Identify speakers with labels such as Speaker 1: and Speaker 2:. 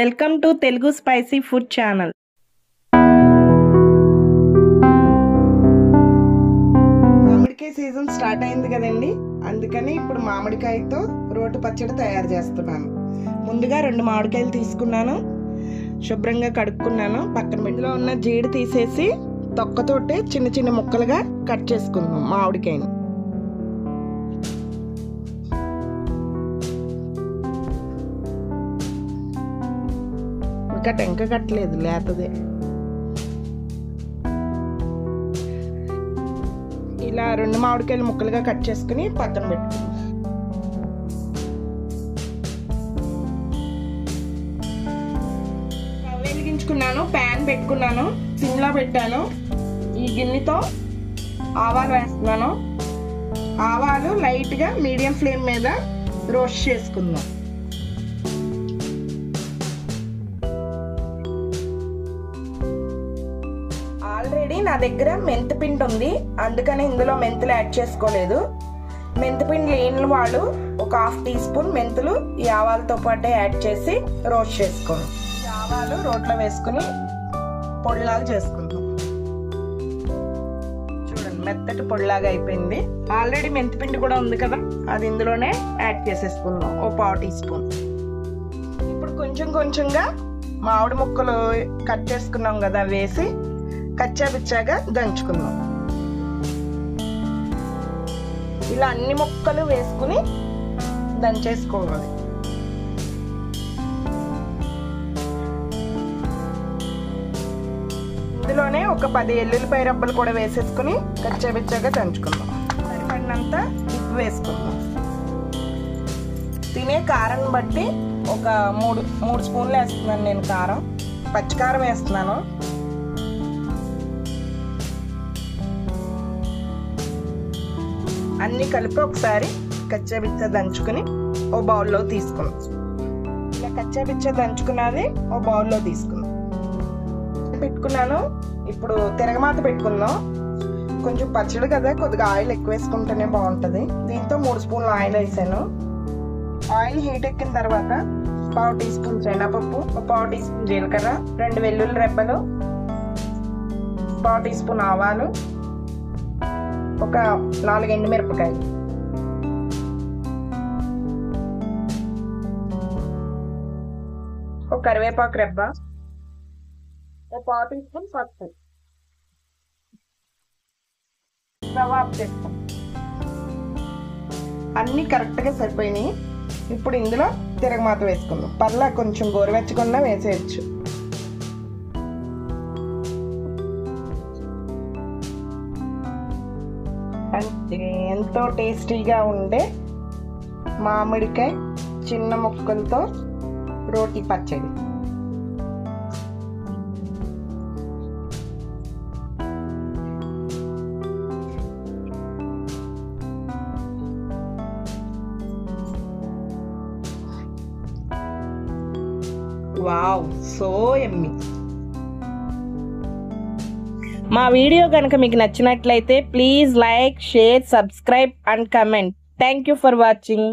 Speaker 1: Welcome to Telugu spicy food channel. మామిడికాయ season start అయింది కదండి, అందుకని ఇప్పుడు మామిడికాయతో రోటి పచ్చడి తయారు చేస్తున్నాను. ముందుగా 2 మామిడికాయలు తీసుకున్నాను, శుభ్రంగా కడుక్కున్నాను. పక్కన ఇందులో ఉన్న జీడి తీసేసి తొక్కతోటి చిన్న చిన్న ముక్కలుగా కట్ చేసుకుందాం. మామిడికాయని ఇంకా టెంక కట్టలేదు, లేతదే. ఇలా 2 మామిడికాయలు ముక్కలుగా కట్ చేసుకుని పక్కన పెట్టుకుందాం. వెలిగించుకున్నాను, ప్యాన్ పెట్టుకున్నాను, సిమ్లో పెట్టాను. ఈ గిన్నెతో ఆవాలు వేస్తున్నాను. ఆవాలు లైట్గా మీడియం ఫ్లేమ్ మీద రోస్ట్ చేసుకుందాం. ఆల్రెడీ నా దగ్గర మెంతిపిండి ఉంది, అందుకని ఇందులో మెంతులు యాడ్ చేసుకోలేదు. మెంతిపిండి లేని వాళ్ళు ఒక 1/2 టీ స్పూన్ మెంతులు ఈ ఆవాలతో పాటే యాడ్ చేసి రోస్ట్ చేసుకోండి. ఈ ఆవాలు రోట్లో వేసుకుని పొడిలాగా చేసుకుందాం. చూడండి, మెత్తటి పొడిలాగా అయిపోయింది. ఆల్రెడీ మెంతిపిండి కూడా ఉంది కదా, అది ఇందులోనే యాడ్ చేసేసుకుందాం, ఓ 1/4 టీ స్పూన్. ఇప్పుడు కొంచెం కొంచెంగా మామిడి ముక్కలు కట్ చేసుకున్నాం కదా వేసి కచ్చాపిచ్చాగా దంచుకుందాం. ఇలా అన్ని ముక్కలు వేసుకుని దంచేసుకోవాలి. ఇందులోనే ఒక 10 ఎల్లుల్లిపాయ రబ్బలు కూడా వేసేసుకుని కచ్చాపిచ్చాగా దంచుకుందాం. సరిపడినంత ఉప్పు వేసుకుందాం. తినే కారం బట్టి ఒక 3 స్పూన్లు వేస్తున్నాను నేను కారం. పచ్చికారం వేస్తున్నాను. అన్నీ కలిపి ఒకసారి కచ్చాపిచ్చా దంచుకుని ఓ బౌల్లో తీసుకున్నాం. ఇలా కచ్చాపిచ్చా దంచుకున్నది ఓ బౌల్లో తీసుకున్నాం. పెట్టుకున్నాను. ఇప్పుడు తిరగమాత పెట్టుకుందాం. కొంచెం పచ్చడి కదా, కొద్దిగా ఆయిల్ ఎక్కువ వేసుకుంటేనే బాగుంటుంది. దీంతో 3 స్పూన్లు ఆయిల్ వేసాను. ఆయిల్ హీట్ ఎక్కిన తర్వాత 1/4 టీ స్పూన్ శనగపప్పు, 1/4 టీ స్పూన్ జీలకర్ర, 2 వెల్లుల్లి రెబ్బలు, 1/4 టీ స్పూన్ ఆవాలు, ఒక 4 ఎండుమిరపకాయలు, ఒక కరివేపాకు రెబ్బ, ఒక 1/4 టీ స్పూన్ పసుపు, రవ్వ వేస్తాం. అన్నీ కరెక్ట్గా సరిపోయినాయి. ఇప్పుడు ఇందులో తిరగమాత వేసుకుందాం. పర్లా కొంచెం గోరువెచ్చకుండా వేసేయచ్చు. ఎంతో టేస్టీగా ఉండే మామిడికాయ చిన్న ముక్కలతో రోటి పచ్చడి. Wow, so yummy. మా వీడియో కనుక మీకు నచ్చినట్లయితే please like, share, subscribe and comment. Thank you for watching.